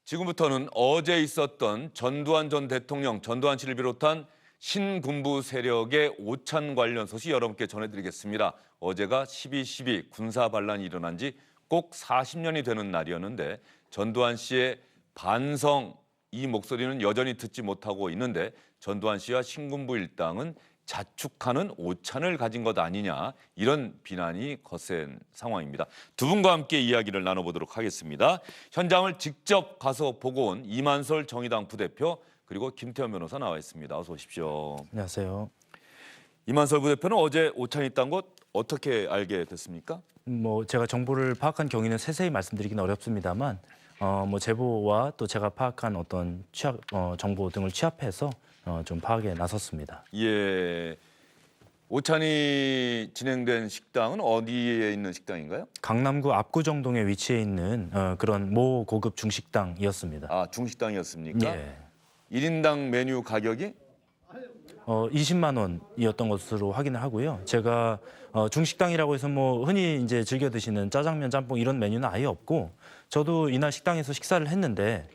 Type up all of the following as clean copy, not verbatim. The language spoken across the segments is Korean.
지금부터는 어제 있었던 전두환 전 대통령, 전두환 씨를 비롯한 신군부 세력의 오찬 관련 소식 여러분께 전해드리겠습니다. 어제가 12.12 군사 반란이 일어난 지 꼭 40년이 되는 날이었는데 전두환 씨의 반성, 이 목소리는 여전히 듣지 못하고 있는데 전두환 씨와 신군부 일당은 자축하는 오찬을 가진 것 아니냐, 이런 비난이 거센 상황입니다. 두 분과 함께 이야기를 나눠보도록 하겠습니다. 현장을 직접 가서 보고 온 이만솔 정의당 부대표, 그리고 김태현 변호사 나와 있습니다. 어서 오십시오. 안녕하세요. 이만솔 부대표는 어제 오찬이 있다는 것 어떻게 알게 됐습니까? 제가 정보를 파악한 경위는 세세히 말씀드리기는 어렵습니다만 제보와 또 제가 파악한 어떤 정보 등을 취합해서 좀 파악에 나섰습니다. 예. 오찬이 진행된 식당은 어디에 있는 식당인가요? 강남구 압구정동에 위치해 있는 그런 모 고급 중식당이었습니다. 아, 중식당이었습니까? 예. 1인당 메뉴 가격이 20만 원이었던 것으로 확인을 하고요. 제가 중식당이라고 해서 흔히 이제 즐겨 드시는 짜장면, 짬뽕 이런 메뉴는 아예 없고, 저도 이날 식당에서 식사를 했는데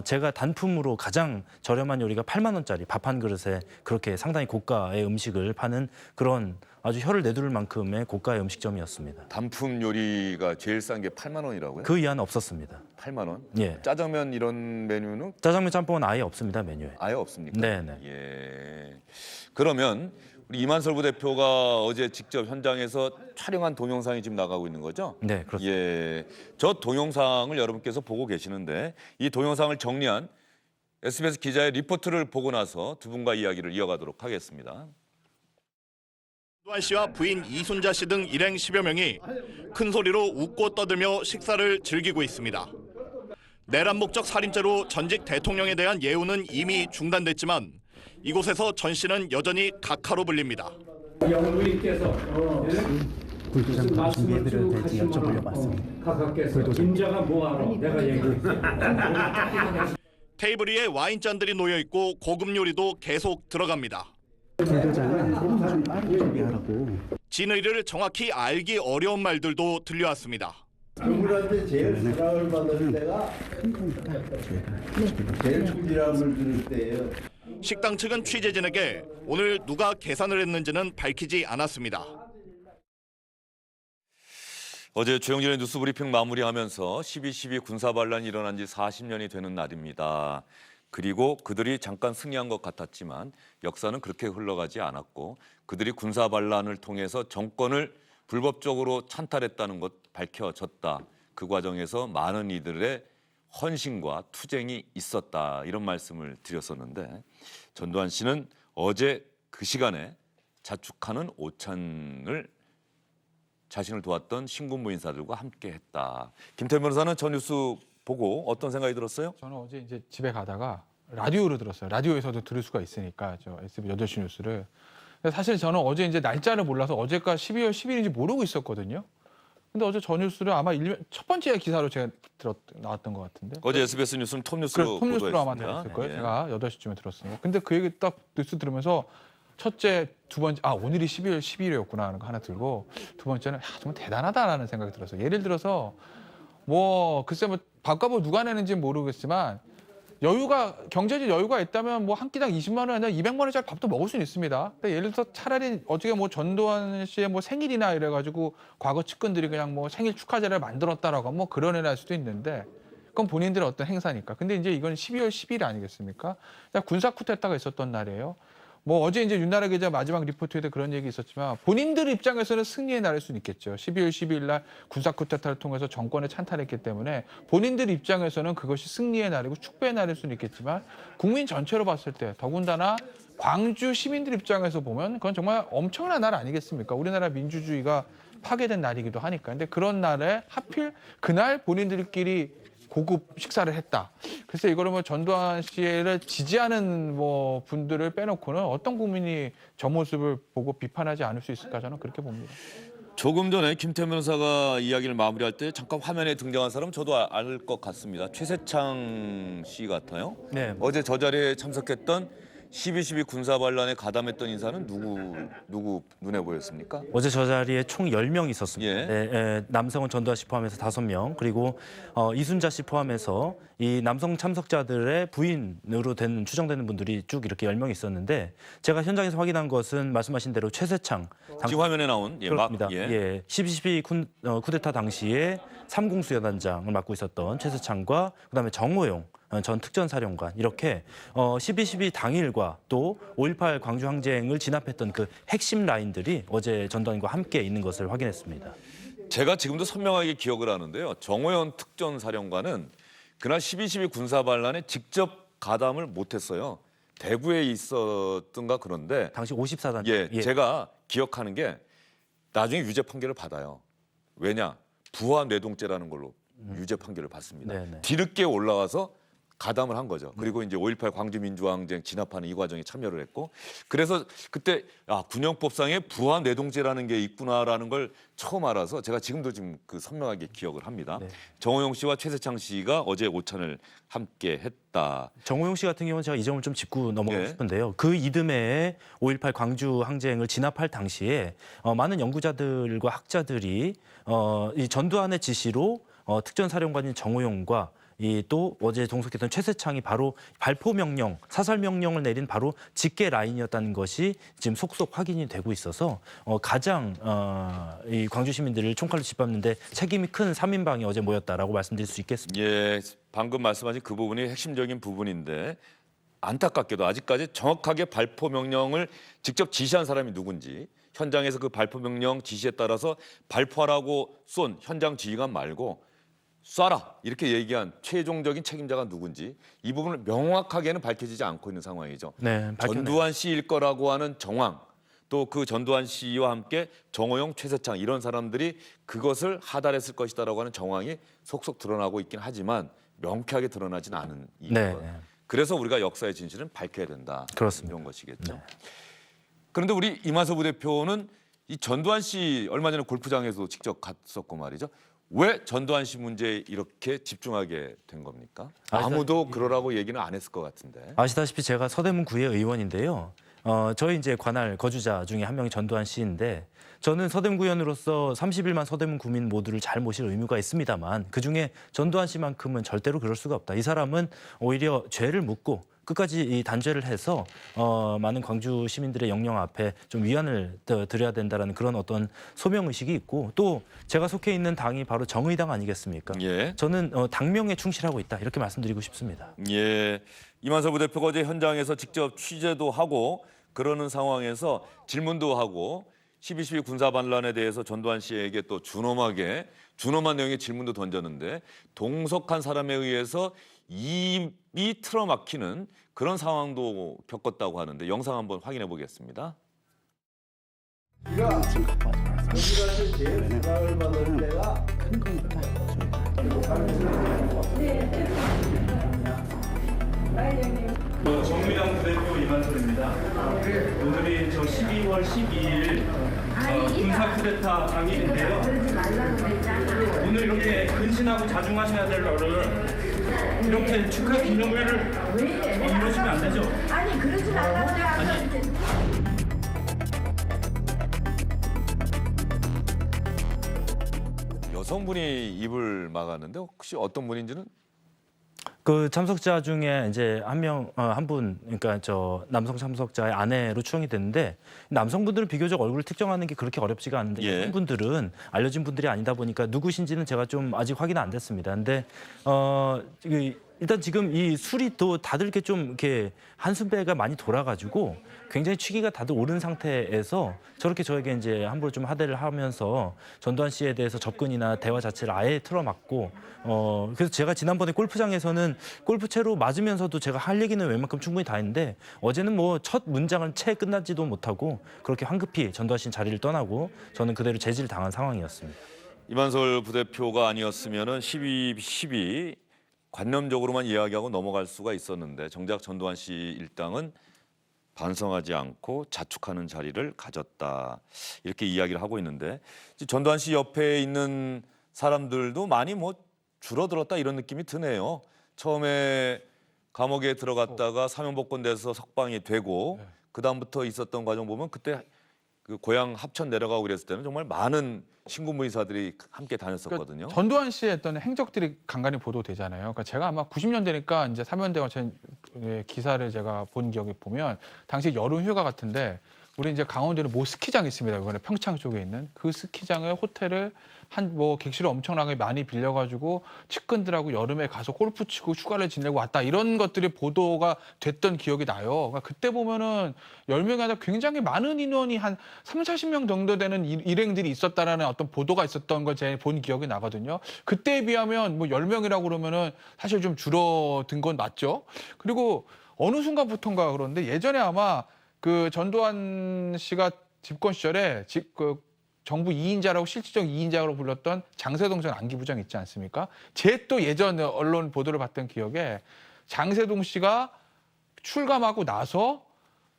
제가 단품으로 가장 저렴한 요리가 8만 원짜리 밥 한 그릇에 그렇게 상당히 고가의 음식을 파는 그런 아주 혀를 내두를 만큼의 고가의 음식점이었습니다. 단품 요리가 제일 싼 게 8만 원이라고요? 그 이하는 없었습니다. 8만 원? 예. 짜장면 이런 메뉴는 짜장면, 짬뽕은 아예 없습니다, 메뉴에. 아예 없습니까? 네네. 예. 그러면 우리 이만솔 부대표가 어제 직접 현장에서 촬영한 동영상이 지금 나가고 있는 거죠? 네, 그렇습니다. 예. 저 동영상을 여러분께서 보고 계시는데, 이 동영상을 정리한 SBS 기자의 리포트를 보고 나서 두 분과 이야기를 이어가도록 하겠습니다. 전두환 씨와 부인 이순자 씨 등 일행 10여 명이 큰 소리로 웃고 떠들며 식사를 즐기고 있습니다. 내란 목적 살인죄로 전직 대통령에 대한 예우는 이미 중단됐지만 이곳에서 전 씨는 여전히 각하로 불립니다. 영부인께서 불도장 준비해드려도 될지 여쭤보려고 왔습니다. 각하께서 임자가 뭐하러 내가 얘기했어요. 테이블 위에 와인잔들이 놓여 있고 고급 요리도 계속 들어갑니다. 불도장은 좀 빠르게 준비하라고. 진의를 정확히 알기 어려운 말들도 들려왔습니다. 그분한테 제일 사랑을 받을 때가 제일 충실함을 들을 때예요. 식당 측은 취재진에게 오늘 누가 계산을 했는지는 밝히지 않았습니다. 어제 조영진의 뉴스 브리핑 마무리하면서 12.12 군사 반란이 일어난 지 40년이 되는 날입니다. 그리고 그들이 잠깐 승리한 것 같았지만 역사는 그렇게 흘러가지 않았고, 그들이 군사 반란을 통해서 정권을 불법적으로 찬탈했다는 것 밝혀졌다. 그 과정에서 많은 이들의 헌신과 투쟁이 있었다, 이런 말씀을 드렸었는데, 전두환 씨는 어제 그 시간에 자축하는 오찬을 자신을 도왔던 신군부 인사들과 함께 했다. 김태현 변호사는 저 뉴스 보고 어떤 생각이 들었어요? 저는 어제 이제 집에 가다가 라디오로 들었어요. 라디오에서도 들을 수가 있으니까 저 SBS 8시 뉴스를. 근데 사실 저는 어제 이제 날짜를 몰라서 어제가 12월 10일인지 모르고 있었거든요. 근데 어제 저 뉴스를 아마 첫 번째 기사로 제가 나왔던 것 같은데. 어제 SBS 뉴스는 톱뉴스로 톱뉴스로 아마 보도했습니다. 됐을 거예요. 예. 제가 8시쯤에 들었으니까. 근데 그 얘기 딱 뉴스 들으면서 첫째, 두 번째, 오늘이 12월 12일이었구나 하는 거 하나 들고, 두 번째는 정말 대단하다라는 생각이 들었어요. 예를 들어서 글쎄 밥값을 누가 내는지는 모르겠지만 경제적 여유가 있다면 한 끼당 20만 원 아니라 200만 원짜리 밥도 먹을 수는 있습니다. 근데 예를 들어서 차라리 어저께 전두환 씨의 생일이나 이래가지고 과거 측근들이 그냥 생일 축하제를 만들었다라고 하면 그런 애를 할 수도 있는데, 그건 본인들의 어떤 행사니까. 근데 이제 이건 12월 10일 아니겠습니까? 군사 쿠데타가 있었던 날이에요. 어제 이제 윤나라 기자 마지막 리포트에도 그런 얘기 있었지만 본인들 입장에서는 승리의 날일 수는 있겠죠. 12월 12일 날 군사 쿠데타를 통해서 정권을 찬탈했기 때문에 본인들 입장에서는 그것이 승리의 날이고 축배의 날일 수는 있겠지만, 국민 전체로 봤을 때, 더군다나 광주 시민들 입장에서 보면 그건 정말 엄청난 날 아니겠습니까? 우리나라 민주주의가 파괴된 날이기도 하니까. 근데 그런 날에 하필 그날 본인들끼리 고급 식사를 했다. 그래서 이거를 전두환 씨를 지지하는 분들을 빼놓고는 어떤 국민이 저 모습을 보고 비판하지 않을 수 있을까, 저는 그렇게 봅니다. 조금 전에 김태현 변호사가 이야기를 마무리할 때 잠깐 화면에 등장한 사람 저도 알 것 같습니다. 최세창 씨 같아요. 네. 어제 저 자리에 참석했던 12.12 군사 반란에 가담했던 인사는 누구 눈에 보였습니까? 어제 저 자리에 총 10명 있었습니다. 예. 네, 남성은 전두환 씨 포함해서 5명, 그리고 이순자 씨 포함해서 이 남성 참석자들의 부인으로 추정되는 분들이 쭉 이렇게 10명 있었는데 제가 현장에서 확인한 것은 말씀하신 대로 최세창 지금 화면에 나온 그렇습니다. 예. 12.12 쿠데타 당시에 3공수여단장을 맡고 있었던 최세창과 그다음에 정호용 전 특전사령관 이렇게 12.12 당일과 또 5.18 광주 항쟁을 진압했던 그 핵심 라인들이 어제 전두환과 함께 있는 것을 확인했습니다. 제가 지금도 선명하게 기억을 하는데요. 정호연 특전사령관은 그날 12.12 군사 반란에 직접 가담을 못했어요. 대구에 있었던가 그런데 당시 54단 예, 제가 기억하는 게 나중에 유죄 판결을 받아요. 왜냐? 부하 뇌동죄라는 걸로 유죄 판결을 받습니다. 네네. 뒤늦게 올라와서 가담을 한 거죠. 그리고 이제 5.18 광주민주항쟁 진압하는 이 과정에 참여를 했고 그래서 그때 군형법상에 부하 뇌동죄라는 게 있구나라는 걸 처음 알아서 제가 지금도 지금 그 선명하게 기억을 합니다. 네. 정호용 씨와 최세창 씨가 어제 오찬을 함께 했다. 정호용 씨 같은 경우는 제가 이 점을 좀 짚고 넘어가고 예. 싶은데요. 그 이듬해에 5.18 광주 항쟁을 진압할 당시에 많은 연구자들과 학자들이 이 전두환의 지시로 특전사령관인 정호용과 이 또 어제 동석했던 최세창이 바로 발포 명령, 사살 명령을 내린 바로 직계 라인이었다는 것이 지금 속속 확인이 되고 있어서 가장 이 광주 시민들을 총칼로 짓밟는데 책임이 큰 3인방이 어제 모였다라고 말씀드릴 수 있겠습니다. 예, 방금 말씀하신 그 부분이 핵심적인 부분인데 안타깝게도 아직까지 정확하게 발포 명령을 직접 지시한 사람이 누군지 현장에서 그 발포 명령 지시에 따라서 발포하라고 쏜 현장 지휘관 말고 쏴라 이렇게 얘기한 최종적인 책임자가 누군지 이 부분을 명확하게는 밝혀지지 않고 있는 상황이죠. 네, 전두환 씨일 거라고 하는 정황 또 그 전두환 씨와 함께 정호용, 최세창 이런 사람들이 그것을 하달했을 것이다라고 하는 정황이 속속 드러나고 있긴 하지만 명쾌하게 드러나진 않은 이유가 네. 그래서 우리가 역사의 진실은 밝혀야 된다. 그렇습니다. 이런 것이겠죠. 그런데 우리 이만서 부대표는 이 전두환 씨 얼마 전에 골프장에서 직접 갔었고 말이죠. 왜 전두환 씨 문제에 이렇게 집중하게 된 겁니까? 아무도 그러라고 얘기는 안 했을 것 같은데. 아시다시피 제가 서대문 구의 의원인데요. 저희 이제 관할 거주자 중에 한 명이 전두환 씨인데 저는 서대문 구의원으로서 31만 서대문 구민 모두를 잘 모실 의무가 있습니다만 그중에 전두환 씨만큼은 절대로 그럴 수가 없다. 이 사람은 오히려 죄를 묻고 끝까지 이 단죄를 해서 많은 광주 시민들의 영령 앞에 좀 위안을 드려야 된다라는 그런 어떤 소명 의식이 있고 또 제가 속해 있는 당이 바로 정의당 아니겠습니까? 예. 저는 당명에 충실하고 있다 이렇게 말씀드리고 싶습니다. 예. 이만서 부대표가 어제 현장에서 직접 취재도 하고 그러는 상황에서 질문도 하고 12.12 군사 반란에 대해서 전두환 씨에게 또 준엄한 내용의 질문도 던졌는데 동석한 사람에 의해서 입이 틀어막히는 그런 상황도 겪었다고 하는데 영상 한번 확인해 보겠습니다. 우리가 우리한테 제일 사랑을 받을 때가 큰 거니까 저희가 정의당 부대표 이만솔입니다. 오늘이 저 12월 12일 군사 쿠데타 당일인데요. 오늘 이렇게 근신하고 자중하셔야 될 너를 이렇게 축하 기념회를 이러시면 안 되죠. 아니 그러지 말라고 내가 아까 여성분이 입을 막았는데 혹시 어떤 분인지는 그 참석자 중에 이제 한 분, 그러니까 저 남성 참석자의 아내로 추정이 됐는데 남성분들은 비교적 얼굴을 특정하는 게 그렇게 어렵지가 않은데 예. 여성분들은 알려진 분들이 아니다 보니까 누구신지는 제가 좀 아직 확인 안 됐습니다. 근데 일단 지금 이 술이 또 다들 이렇게 좀 이렇게 한숨배가 많이 돌아가지고 굉장히 취기가 다들 오른 상태에서 저렇게 저에게 이제 함부로 좀 하대를 하면서 전두환 씨에 대해서 접근이나 대화 자체를 아예 틀어막고 그래서 제가 지난번에 골프장에서는 골프채로 맞으면서도 제가 할 얘기는 웬만큼 충분히 다 했는데 어제는 뭐 첫 문장을 채 끝나지도 못하고 그렇게 황급히 전두환 씨는 자리를 떠나고 저는 그대로 제지를 당한 상황이었습니다. 이만솔 부대표가 아니었으면은 12.12 관념적으로만 이야기하고 넘어갈 수가 있었는데 정작 전두환 씨 일당은 반성하지 않고 자축하는 자리를 가졌다 이렇게 이야기를 하고 있는데 전두환 씨 옆에 있는 사람들도 많이 뭐 줄어들었다 이런 느낌이 드네요. 처음에 감옥에 들어갔다가 사면복권돼서 석방이 되고 네. 그 다음부터 있었던 과정 보면 그때 그 고향 합천 내려가고 그랬을 때는 정말 많은 신군부 인사들이 함께 다녔었거든요. 그러니까 전두환 씨의 어떤 행적들이 간간히 보도되잖아요. 그러니까 제가 아마 90년대니까 이제 사면대관청 기사를 제가 본 기억에 보면 당시 여름 휴가 같은데 우리 이제 강원도에 모 스키장이 있습니다. 이번에 평창 쪽에 있는 그 스키장의 호텔을 뭐 객실을 엄청나게 많이 빌려가지고 측근들하고 여름에 가서 골프 치고 휴가를 지내고 왔다 이런 것들이 보도가 됐던 기억이 나요. 그러니까 그때 보면은 10명이 아니라 굉장히 많은 인원이 한 30-40명 정도 되는 일행들이 있었다라는 어떤 보도가 있었던 걸 제가 본 기억이 나거든요. 그때에 비하면 뭐 10명이라고 그러면은 사실 좀 줄어든 건 맞죠. 그리고 어느 순간부터인가 그런데 예전에 아마 그 전두환 씨가 집권 시절에 정부 2인자라고 실질적 2인자로 불렸던 장세동 전 안기부장 있지 않습니까? 제 또 예전 언론 보도를 봤던 기억에 장세동 씨가 출감하고 나서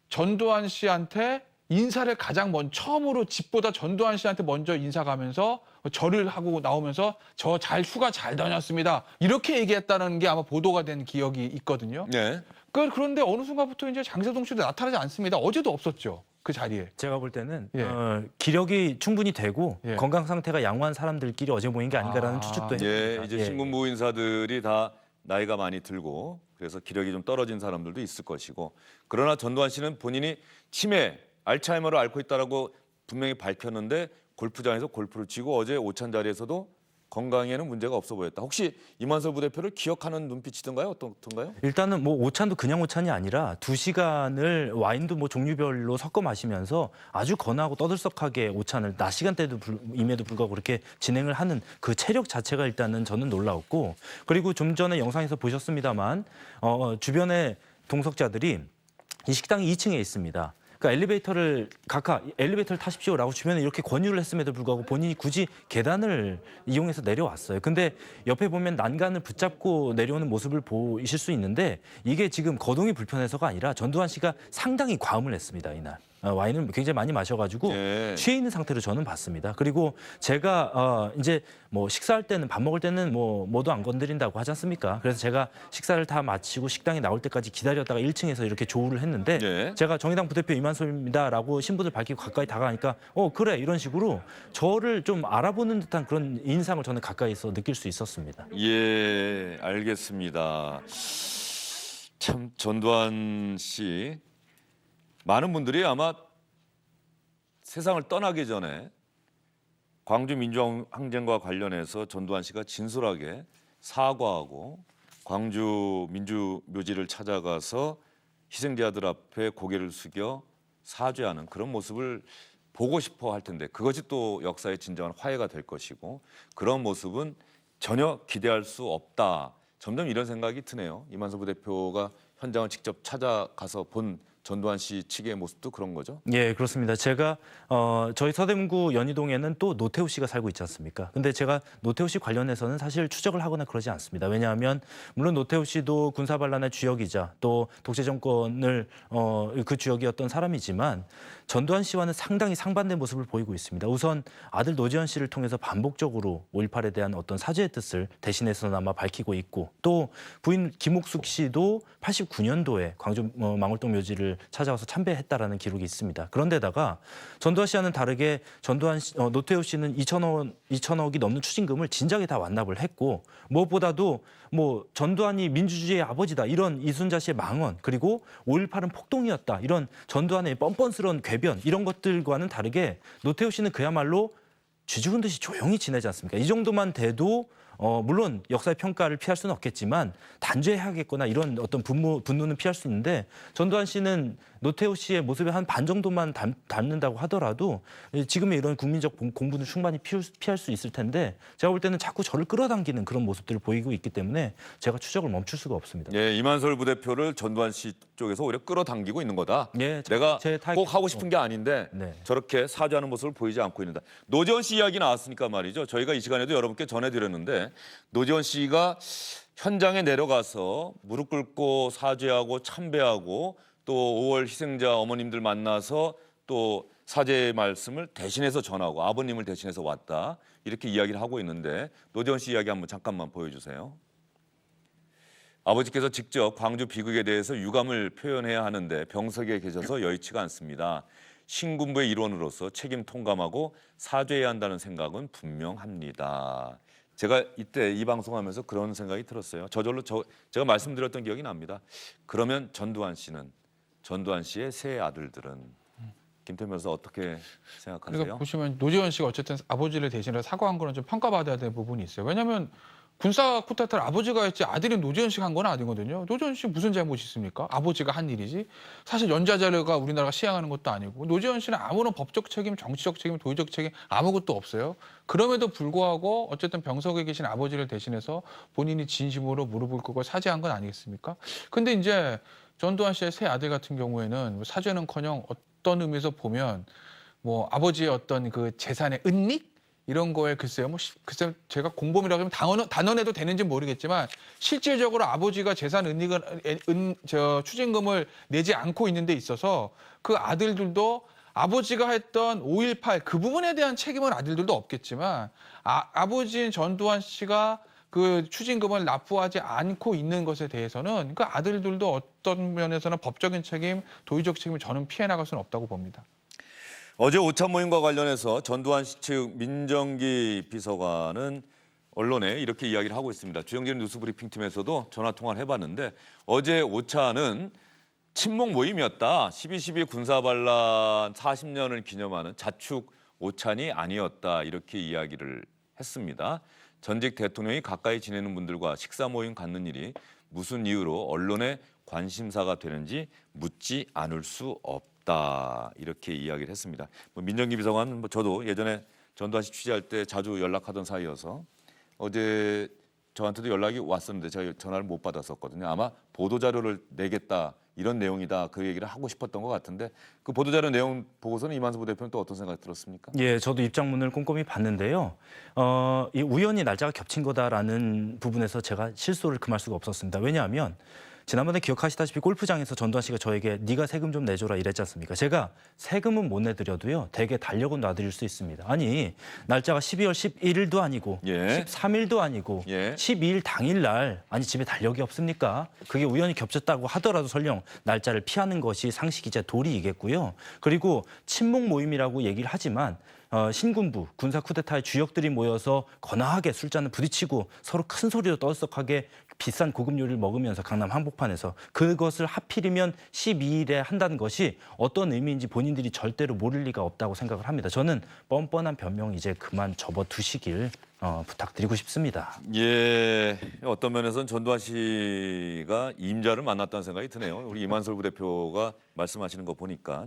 전두환 씨한테 인사를 가장 처음으로 집보다 전두환 씨한테 먼저 인사 가면서 절을 하고 나오면서 저 잘 휴가 잘 다녔습니다. 이렇게 얘기했다는 게 아마 보도가 된 기억이 있거든요. 네. 그런데 어느 순간부터 이제 장세동 씨도 나타나지 않습니다. 어제도 없었죠. 그 자리에. 제가 볼 때는 예. 기력이 충분히 되고 예. 건강 상태가 양호한 사람들끼리 어제 모인 게 아닌가라는 추측도 예, 했습니다. 이제 신군부 인사들이 다 나이가 많이 들고 그래서 기력이 좀 떨어진 사람들도 있을 것이고 그러나 전두환 씨는 본인이 치매, 알츠하이머를 앓고 있다라고 분명히 밝혔는데 골프장에서 골프를 치고 어제 오찬 자리에서도 건강에는 문제가 없어 보였다. 혹시 이만솔 부대표를 기억하는 눈빛이던가요? 어떤가요? 일단은 뭐 오찬도 그냥 오찬이 아니라 2시간을 와인도 뭐 종류별로 섞어 마시면서 아주 건하고 떠들썩하게 오찬을 낮 시간대도 임에도 불구하고 그렇게 진행을 하는 그 체력 자체가 일단은 저는 놀라웠고 그리고 좀 전에 영상에서 보셨습니다만 주변에 동석자들이 이 식당이 2층에 있습니다. 그러니까 엘리베이터를 타십시오라고 주변에 이렇게 권유를 했음에도 불구하고 본인이 굳이 계단을 이용해서 내려왔어요. 근데 옆에 보면 난간을 붙잡고 내려오는 모습을 보실 수 있는데 이게 지금 거동이 불편해서가 아니라 전두환 씨가 상당히 과음을 했습니다, 이날. 와인을 굉장히 많이 마셔가지고 예. 취해 있는 상태로 저는 봤습니다. 그리고 제가 이제 뭐 식사할 때는 밥 먹을 때는 뭐도 안 건드린다고 하지 않습니까? 그래서 제가 식사를 다 마치고 식당에 나올 때까지 기다렸다가 1층에서 이렇게 조우를 했는데 예. 제가 정의당 부대표 이만솔입니다라고 신분을 밝히고 가까이 다가가니까 그래 이런 식으로 저를 좀 알아보는 듯한 그런 인상을 저는 가까이서 느낄 수 있었습니다. 예, 알겠습니다. 참 전두환 씨 많은 분들이 아마 세상을 떠나기 전에 광주 민주항쟁과 관련해서 전두환 씨가 진솔하게 사과하고 광주 민주묘지를 찾아가서 희생자들 앞에 고개를 숙여 사죄하는 그런 모습을 보고 싶어 할 텐데 그것이 또 역사의 진정한 화해가 될 것이고 그런 모습은 전혀 기대할 수 없다. 점점 이런 생각이 드네요. 이만솔 부대표가 현장을 직접 찾아가서 본 전두환 씨 측의 모습도 그런 거죠? 예, 그렇습니다. 제가 저희 서대문구 연희동에는 또 노태우 씨가 살고 있지 않습니까? 근데 제가 노태우 씨 관련해서는 사실 추적을 하거나 그러지 않습니다. 왜냐하면 물론 노태우 씨도 군사반란의 주역이자 또 독재 정권을 그 주역이었던 사람이지만 전두환 씨와는 상당히 상반된 모습을 보이고 있습니다. 우선 아들 노지현 씨를 통해서 반복적으로 5.18에 대한 어떤 사죄의 뜻을 대신해서나마 밝히고 있고 또 부인 김옥숙 씨도 89년도에 광주 망월동 묘지를 찾아와서 참배했다라는 기록이 있습니다. 그런데다가 전두환 씨와는 다르게 노태우 씨는 2천억이 넘는 추징금을 진작에 다 완납을 했고 무엇보다도 뭐 전두환이 민주주의의 아버지다 이런 이순자 씨의 망언 그리고 5.18은 폭동이었다 이런 전두환의 뻔뻔스러운 궤변 이런 것들과는 다르게 노태우 씨는 그야말로 쥐 죽은 듯이 조용히 지내지 않습니까? 이 정도만 돼도 물론 역사의 평가를 피할 수는 없겠지만 단죄해야겠거나 이런 어떤 분노는 피할 수 있는데 전두환 씨는 노태우 씨의 모습의 한 반 정도만 닮는다고 하더라도 지금의 이런 국민적 공분을 충분히 피할 수 있을 텐데 제가 볼 때는 자꾸 저를 끌어당기는 그런 모습들을 보이고 있기 때문에 제가 추적을 멈출 수가 없습니다. 예, 이만솔 부대표를 전두환 씨 쪽에서 오히려 끌어당기고 있는 거다. 예, 내가 제 꼭 하고 싶은 게 아닌데 네. 저렇게 사죄하는 모습을 보이지 않고 있는다. 노지원 씨 이야기 나왔으니까 말이죠. 저희가 이 시간에도 여러분께 전해드렸는데 노지원 씨가 현장에 내려가서 무릎 꿇고 사죄하고 참배하고 또 5월 희생자 어머님들 만나서 또 사죄의 말씀을 대신해서 전하고 아버님을 대신해서 왔다. 이렇게 이야기를 하고 있는데 노지원 씨 이야기 한번 잠깐만 보여주세요. 아버지께서 직접 광주 비극에 대해서 유감을 표현해야 하는데 병석에 계셔서 여의치가 않습니다. 신군부의 일원으로서 책임 통감하고 사죄해야 한다는 생각은 분명합니다. 제가 이때 이 방송하면서 그런 생각이 들었어요. 저절로 제가 말씀드렸던 기억이 납니다. 그러면 전두환 씨의 세 아들들은 김태현 변호사 어떻게 생각하세요? 그러니까 보시면 노재현 씨가 어쨌든 아버지를 대신해서 사과한 거는 좀 평가받아야 될 부분이 있어요. 왜냐하면 군사 쿠데타를 아버지가 했지 아들이 노재현 씨가 한 건 아니거든요. 노재현 씨 무슨 잘못이 있습니까? 아버지가 한 일이지. 사실 연좌자료가 우리나라가 시행하는 것도 아니고 노재현 씨는 아무런 법적 책임, 정치적 책임, 도의적 책임 아무것도 없어요. 그럼에도 불구하고 어쨌든 병석에 계신 아버지를 대신해서 본인이 진심으로 무릎을 꿇고 사죄한 건 아니겠습니까? 근데 이제 전두환 씨의 세 아들 같은 경우에는 사죄는커녕 어떤 의미에서 보면 뭐 아버지의 어떤 그 재산의 은닉 이런 거에 글쎄요, 글쎄 제가 공범이라고 하면 단언해도 되는지 모르겠지만 실질적으로 아버지가 재산 추징금을 내지 않고 있는 데 있어서 그 아들들도 아버지가 했던 5.18 그 부분에 대한 책임은 아들들도 없겠지만 아버지인 전두환 씨가 그 추징금을 납부하지 않고 있는 것에 대해서는 그 아들들도 어떤 면에서는 법적인 책임, 도의적 책임을 저는 피해 나갈 수는 없다고 봅니다. 어제 오찬 모임과 관련해서 전두환 씨 측 민정기 비서관은 언론에 이렇게 이야기를 하고 있습니다. 주영진 뉴스브리핑팀에서도 전화 통화를 해봤는데 어제 오찬은 친목 모임이었다. 12.12 군사반란 40년을 기념하는 자축 오찬이 아니었다. 이렇게 이야기를 했습니다. 전직 대통령이 가까이 지내는 분들과 식사 모임 갖는 일이 무슨 이유로 언론의 관심사가 되는지 묻지 않을 수 없다. 이렇게 이야기를 했습니다. 민정기 비서관 저도 예전에 전두환 씨 취재할 때 자주 연락하던 사이여서 어제 저한테도 연락이 왔었는데 제가 전화를 못 받았었거든요. 아마 보도자료를 내겠다 이런 내용이다 그 얘기를 하고 싶었던 것 같은데 그 보도자료 내용 보고서는 이만수 부대표는 또 어떤 생각이 들었습니까? 예, 저도 입장문을 꼼꼼히 봤는데요. 이 우연히 날짜가 겹친 거다라는 부분에서 제가 실소를 금할 수가 없었습니다. 왜냐하면 지난번에 기억하시다시피 골프장에서 전두환 씨가 저에게 네가 세금 좀 내줘라 이랬지 않습니까? 제가 세금은 못 내드려도요. 대개 달력은 놔드릴 수 있습니다. 아니 날짜가 12월 11일도 아니고 예. 13일도 아니고 예. 12일 당일날 아니 집에 달력이 없습니까? 그게 우연히 겹쳤다고 하더라도 설령 날짜를 피하는 것이 상식이자 도리이겠고요. 그리고 친목 모임이라고 얘기를 하지만 신군부, 군사 쿠데타의 주역들이 모여서 거나하게 술잔을 부딪히고 서로 큰 소리로 떠들썩하게 비싼 고급 요리를 먹으면서 강남 한복판에서 그것을 하필이면 12일에 한다는 것이 어떤 의미인지 본인들이 절대로 모를 리가 없다고 생각을 합니다. 저는 뻔뻔한 변명 이제 그만 접어두시길 부탁드리고 싶습니다. 예, 어떤 면에서는 전두환 씨가 임자를 만났다는 생각이 드네요. 우리 이만솔 부대표가 말씀하시는 거 보니까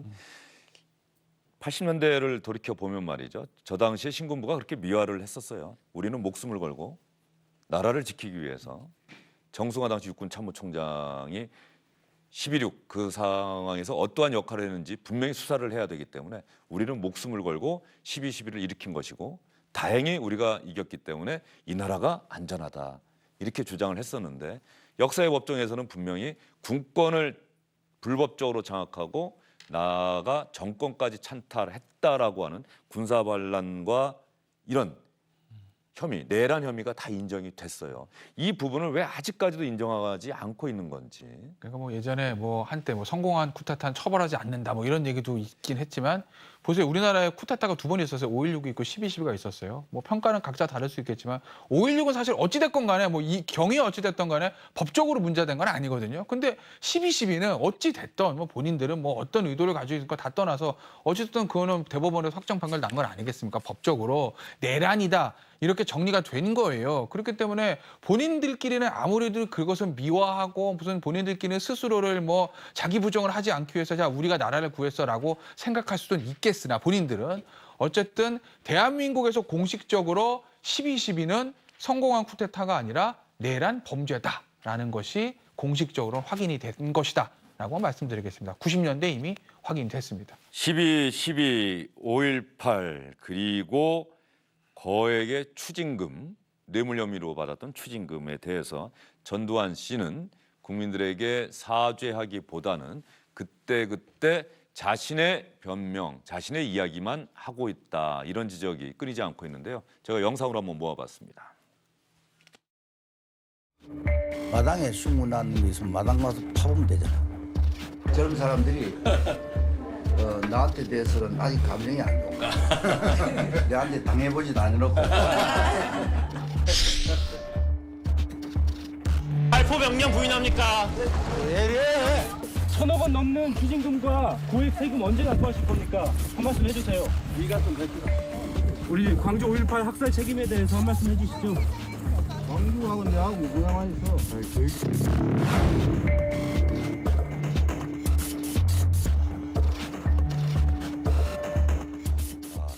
80년대를 돌이켜 보면 말이죠. 저 당시에 신군부가 그렇게 미화를 했었어요. 우리는 목숨을 걸고 나라를 지키기 위해서 정승화 당시 육군 참모총장이 12.6 그 상황에서 어떠한 역할을 했는지 분명히 수사를 해야 되기 때문에 우리는 목숨을 걸고 12.12를 일으킨 것이고 다행히 우리가 이겼기 때문에 이 나라가 안전하다 이렇게 주장을 했었는데 역사의 법정에서는 분명히 군권을 불법적으로 장악하고 나아가 정권까지 찬탈했다라고 하는 군사반란과 이런 혐의, 내란 혐의가 다 인정이 됐어요. 이 부분을 왜 아직까지도 인정하지 않고 있는 건지. 그러니까 뭐 예전에 뭐 한때 뭐 성공한 쿠데타는 처벌하지 않는다 뭐 이런 얘기도 있긴 했지만 보세요. 우리나라에 쿠데타가 두 번 있었어요. 5.16이 있고 12.12가 있었어요. 뭐 평가는 각자 다를 수 있겠지만 5.16은 사실 어찌됐건 간에 뭐 이 경위 어찌됐건 간에 법적으로 문제된 건 아니거든요. 근데 12.12는 어찌됐던 뭐 본인들은 뭐 어떤 의도를 가지고 있을까 다 떠나서 어쨌든 그거는 대법원에서 확정 판결 난 건 아니겠습니까? 법적으로 내란이다. 이렇게 정리가 된 거예요. 그렇기 때문에 본인들끼리는 아무래도 그것을 미화하고 무슨 본인들끼리는 스스로를 뭐 자기 부정을 하지 않기 위해서 자 우리가 나라를 구했어라고 생각할 수도 있겠으나 본인들은 어쨌든 대한민국에서 공식적으로 12.12는 성공한 쿠데타가 아니라 내란 범죄다라는 것이 공식적으로 확인이 된 것이다라고 말씀드리겠습니다. 90년대 이미 확인됐습니다. 12.12, 5.18 그리고 거액의 추징금, 뇌물 혐의로 받았던 추징금에 대해서 전두환 씨는 국민들에게 사죄하기보다는 그때 자신의 변명, 자신의 이야기만 하고 있다. 이런 지적이 끊이지 않고 있는데요. 제가 영상으로 한번 모아봤습니다. 마당에 숨어난 게 있으면 마당 가서 파보면 되잖아. 저런 사람들이 나한테 대해서는 아직 감정이 안 좋은 거야. 내한테 당해보지도 않으놓고. 발포 명령 부인합니까? 천억 원 넘는 기증금과 고액 세금 언제 납부하실 겁니까? 한 말씀 해주세요. 네가 좀 해주라. 우리 광주 5.18 학살 책임에 대해서 한 말씀 해주시죠. 광주하고 내하고 무관한 있어.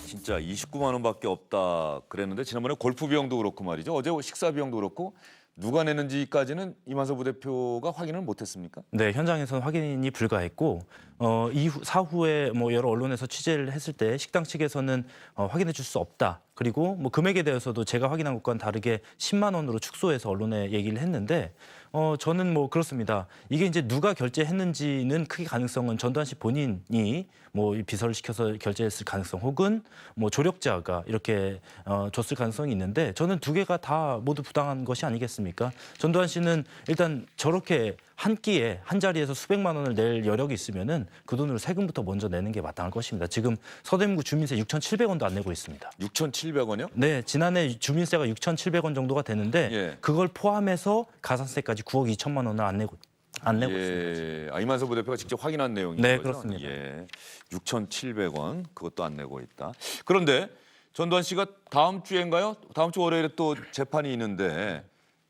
진짜 29만 원밖에 없다 그랬는데 지난번에 골프 비용도 그렇고 말이죠. 어제 식사 비용도 그렇고 누가 내는지까지는 이만서 부대표가 확인을 못했습니까? 네, 현장에서는 확인이 불가했고 이후 사후에 뭐 여러 언론에서 취재를 했을 때 식당 측에서는 확인해 줄 수 없다. 그리고 뭐 금액에 대해서도 제가 확인한 것과는 다르게 10만 원으로 축소해서 언론에 얘기를 했는데 저는 뭐 그렇습니다. 이게 이제 누가 결제했는지는 크게 가능성은 전두환 씨 본인이 뭐 비서를 시켜서 결제했을 가능성 혹은 뭐 조력자가 이렇게 줬을 가능성이 있는데 저는 두 개가 다 모두 부당한 것이 아니겠습니까? 전두환 씨는 일단 저렇게 한 끼에 한 자리에서 수백만 원을 낼 여력이 있으면은 그 돈으로 세금부터 먼저 내는 게 마땅할 것입니다. 지금 서대문구 주민세 6,700원도 안 내고 있습니다. 6,700원이요? 네, 지난해 주민세가 6,700원 정도가 되는데 예. 그걸 포함해서 가산세까지 9억 2천만 원을 안 내고 있습니다. 이만서 부대표가 직접 확인한 내용이죠. 네, 그렇습니다. 예, 6,700원 그것도 안 내고 있다. 그런데 전두환 씨가 다음 주인가요? 다음 주 월요일에 또 재판이 있는데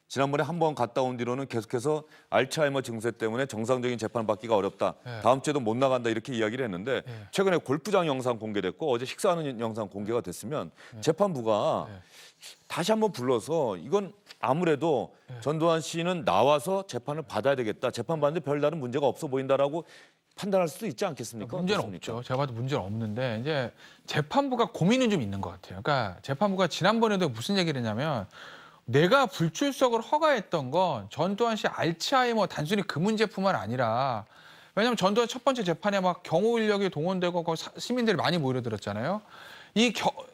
지난번에 한 번 갔다 온 뒤로는 계속해서 알츠하이머 증세 때문에 정상적인 재판 받기가 어렵다. 네. 다음 주에도 못 나간다 이렇게 이야기를 했는데 최근에 골프장 영상 공개됐고 어제 식사하는 영상 공개가 됐으면 재판부가 다시 한번 불러서 이건 아무래도 전두환 씨는 나와서 재판을 받아야 되겠다. 재판 받는데 별다른 문제가 없어 보인다라고 판단할 수도 있지 않겠습니까? 문제는 어떻습니까? 없죠. 제가 봐도 문제는 없는데 이제 재판부가 고민은 좀 있는 것 같아요. 그러니까 재판부가 지난번에도 무슨 얘기를 했냐면 내가 불출석을 허가했던 건 전두환 씨 알츠하이머 단순히 그 문제뿐만 아니라 왜냐하면 전두환 첫 번째 재판에 막 경호 인력이 동원되고 거기 시민들이 많이 모여들었잖아요.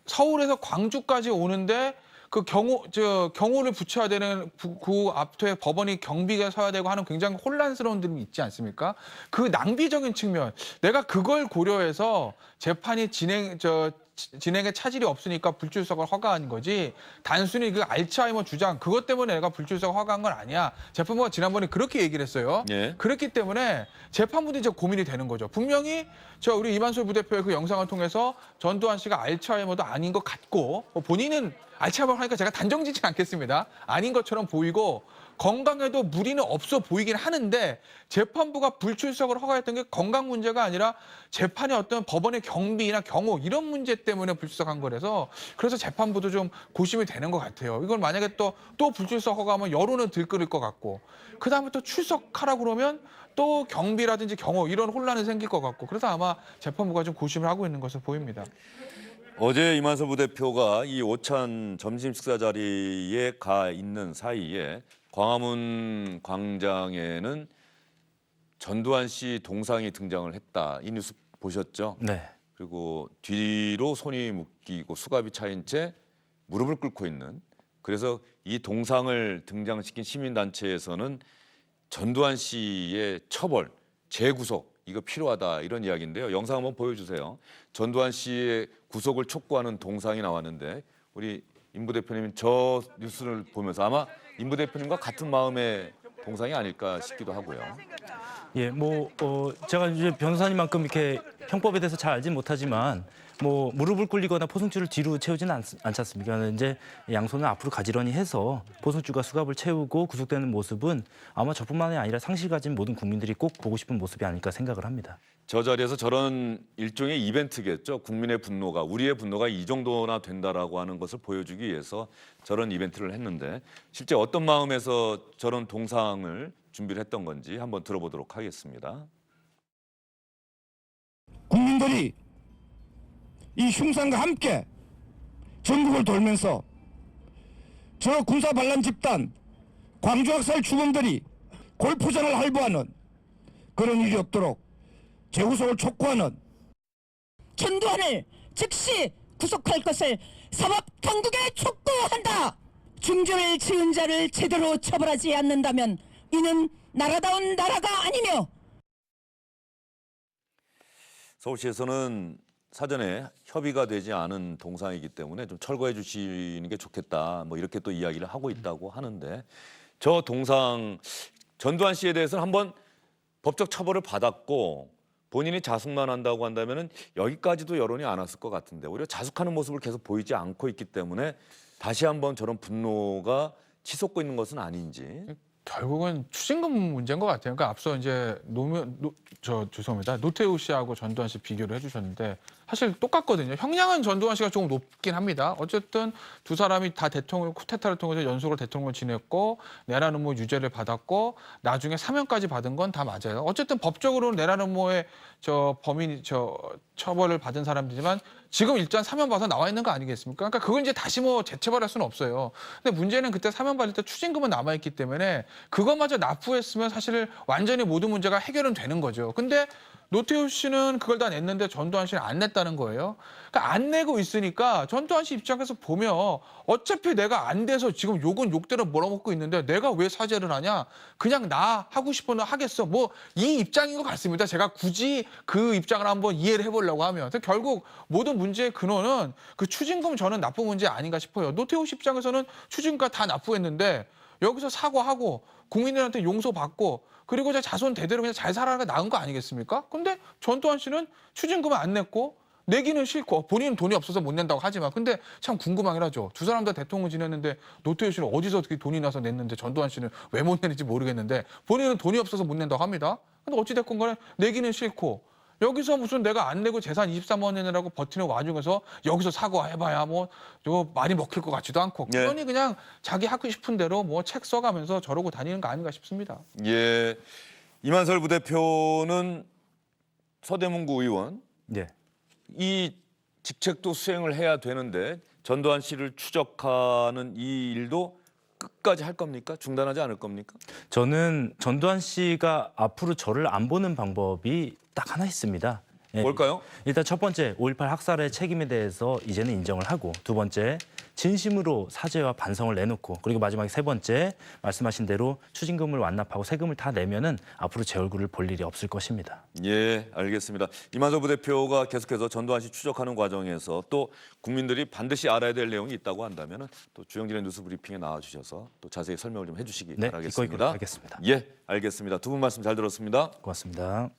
서울에서 광주까지 오는데 그 경호를 붙여야 되는 그 앞에 법원이 경비가 서야 되고 하는 굉장히 혼란스러운 점이 있지 않습니까? 그 낭비적인 측면, 내가 그걸 고려해서 재판이 진행에 차질이 없으니까 불출석을 허가한 거지 단순히 그 알츠하이머 주장 그것 때문에 내가 불출석을 허가한 건 아니야. 재판부가 지난번에 그렇게 얘기를 했어요. 예. 그렇기 때문에 재판부도 이제 고민이 되는 거죠. 분명히 우리 이만솔 부대표의 그 영상을 통해서 전두환 씨가 알츠하이머도 아닌 것 같고 본인은 알츠하이머 하니까 제가 단정짓지 않겠습니다. 아닌 것처럼 보이고 건강에도 무리는 없어 보이긴 하는데 재판부가 불출석을 허가했던 게 건강 문제가 아니라 재판의 어떤 법원의 경비나 경호 이런 문제 때문에 불출석한 거라서 그래서 재판부도 좀 고심이 되는 것 같아요. 이걸 만약에 또 불출석 허가하면 여론은 들끓을 것 같고 그다음에 또 출석하라고 그러면 또 경비라든지 경호 이런 혼란이 생길 것 같고 그래서 아마 재판부가 좀 고심을 하고 있는 것으로 보입니다. 어제 이만서 부대표가 이 오찬 점심 식사 자리에 가 있는 사이에 광화문 광장에는 전두환 씨 동상이 등장을 했다. 이 뉴스 보셨죠? 네. 그리고 뒤로 손이 묶이고 수갑이 차인 채 무릎을 꿇고 있는. 그래서 이 동상을 등장시킨 시민단체에서는 전두환 씨의 처벌, 재구속 이거 필요하다 이런 이야기인데요. 영상 한번 보여주세요. 전두환 씨의 구속을 촉구하는 동상이 나왔는데 우리 임 부대표님 저 뉴스를 보면서 아마 임 부대표님과 같은 마음의 동상이 아닐까 싶기도 하고요. 예, 제가 이제 변호사님만큼 이렇게 형법에 대해서 잘 알진 못하지만 무릎을 꿇리거나 포승줄을 뒤로 채우지는 않지 않습니까? 이제 양손을 앞으로 가지런히 해서 포승줄과 수갑을 채우고 구속되는 모습은 아마 저뿐만이 아니라 상실 가진 모든 국민들이 꼭 보고 싶은 모습이 아닐까 생각을 합니다. 저 자리에서 저런 일종의 이벤트겠죠. 국민의 분노가 우리의 분노가 이 정도나 된다라고 하는 것을 보여주기 위해서 저런 이벤트를 했는데 실제 어떤 마음에서 저런 동상을 준비를 했던 건지 한번 들어보도록 하겠습니다. 국민들이 이 흉상과 함께 전국을 돌면서 저 군사반란 집단 광주학살 주범들이 골프장을 할부하는 그런 일이 없도록 재구속을 촉구하는 전두환을 즉시 구속할 것을 사법당국에 촉구한다. 중죄를 지은 자를 제대로 처벌하지 않는다면 이는 나라다운 나라가 아니며 서울시에서는 사전에 협의가 되지 않은 동상이기 때문에 좀 철거해 주시는 게 좋겠다. 뭐 이렇게 또 이야기를 하고 있다고 하는데 저 동상 전두환 씨에 대해서는 한번 법적 처벌을 받았고 본인이 자숙만 한다고 한다면은 여기까지도 여론이 안 왔을 것 같은데 오히려 자숙하는 모습을 계속 보이지 않고 있기 때문에 다시 한번 저런 분노가 치솟고 있는 것은 아닌지. 결국은 추징금 문제인 것 같아요. 그러니까 앞서 이제 죄송합니다. 노태우 씨하고 전두환 씨 비교를 해주셨는데 사실 똑같거든요. 형량은 전두환 씨가 조금 높긴 합니다. 어쨌든 두 사람이 다 대통령 쿠데타를 통해서 연속으로 대통령을 지냈고 내란 음모 유죄를 받았고 나중에 사면까지 받은 건 다 맞아요. 어쨌든 법적으로는 내란 음모의 범인이 처벌을 받은 사람들이지만 지금 일단 사면 봐서 나와 있는 거 아니겠습니까? 그러니까 그걸 이제 다시 뭐 재처벌할 수는 없어요. 근데 문제는 그때 사면 받을 때 추징금은 남아 있기 때문에 그것마저 납부했으면 사실 완전히 모든 문제가 해결은 되는 거죠. 근데 노태우 씨는 그걸 다 냈는데 전두환 씨는 안 냈다는 거예요. 그러니까 안 내고 있으니까 전두환 씨 입장에서 보면 어차피 내가 안 돼서 지금 욕은 욕대로 몰아먹고 있는데 내가 왜 사죄를 하냐? 그냥 나 하고 싶은 거 하겠어. 뭐 이 입장인 것 같습니다. 제가 굳이 그 입장을 한번 이해를 해보려고 하면. 결국 모든 문제의 근원은 그 추징금 저는 나쁜 문제 아닌가 싶어요. 노태우 씨 입장에서는 추징금 다 납부했는데 여기서 사과하고 국민들한테 용서받고 그리고 이제 자손 대대로 그냥 잘 살아가는 게 나은 거 아니겠습니까? 근데 전두환 씨는 추징금을 안 냈고 내기는 싫고 본인은 돈이 없어서 못 낸다고 하지만 근데 참 궁금하긴 하죠. 두 사람 다 대통령 지냈는데 노태우 씨는 어디서 어떻게 돈이 나서 냈는데 전두환 씨는 왜 못 내는지 모르겠는데 본인은 돈이 없어서 못 낸다고 합니다. 근데 어찌됐건 간에 내기는 싫고 여기서 무슨 내가 안 내고 재산 23원 내느라고 버티는 와중에서 여기서 사과해봐야 뭐 이거 많이 먹힐 것 같지도 않고 그러니 그냥 자기 하고 싶은 대로 뭐 책 써가면서 저러고 다니는 거 아닌가 싶습니다. 예, 이만설 부대표는 서대문구 의원 네. 이 직책도 수행을 해야 되는데 전두환 씨를 추적하는 이 일도 끝까지 할 겁니까? 중단하지 않을 겁니까? 저는 전두환 씨가 앞으로 저를 안 보는 방법이 딱 하나 있습니다. 예, 뭘까요? 일단 첫 번째 5.18 학살의 책임에 대해서 이제는 인정을 하고 두 번째 진심으로 사죄와 반성을 내놓고 그리고 마지막에 세 번째 말씀하신 대로 추징금을 완납하고 세금을 다 내면은 앞으로 제 얼굴을 볼 일이 없을 것입니다. 예, 알겠습니다. 이만설 부대표가 계속해서 전두환 씨 추적하는 과정에서 또 국민들이 반드시 알아야 될 내용이 있다고 한다면 또 주영진의 뉴스 브리핑에 나와주셔서 또 자세히 설명을 좀 해주시기 네, 바라겠습니다. 기꺼이 하겠습니다. 예, 알겠습니다. 두 분 말씀 잘 들었습니다. 고맙습니다.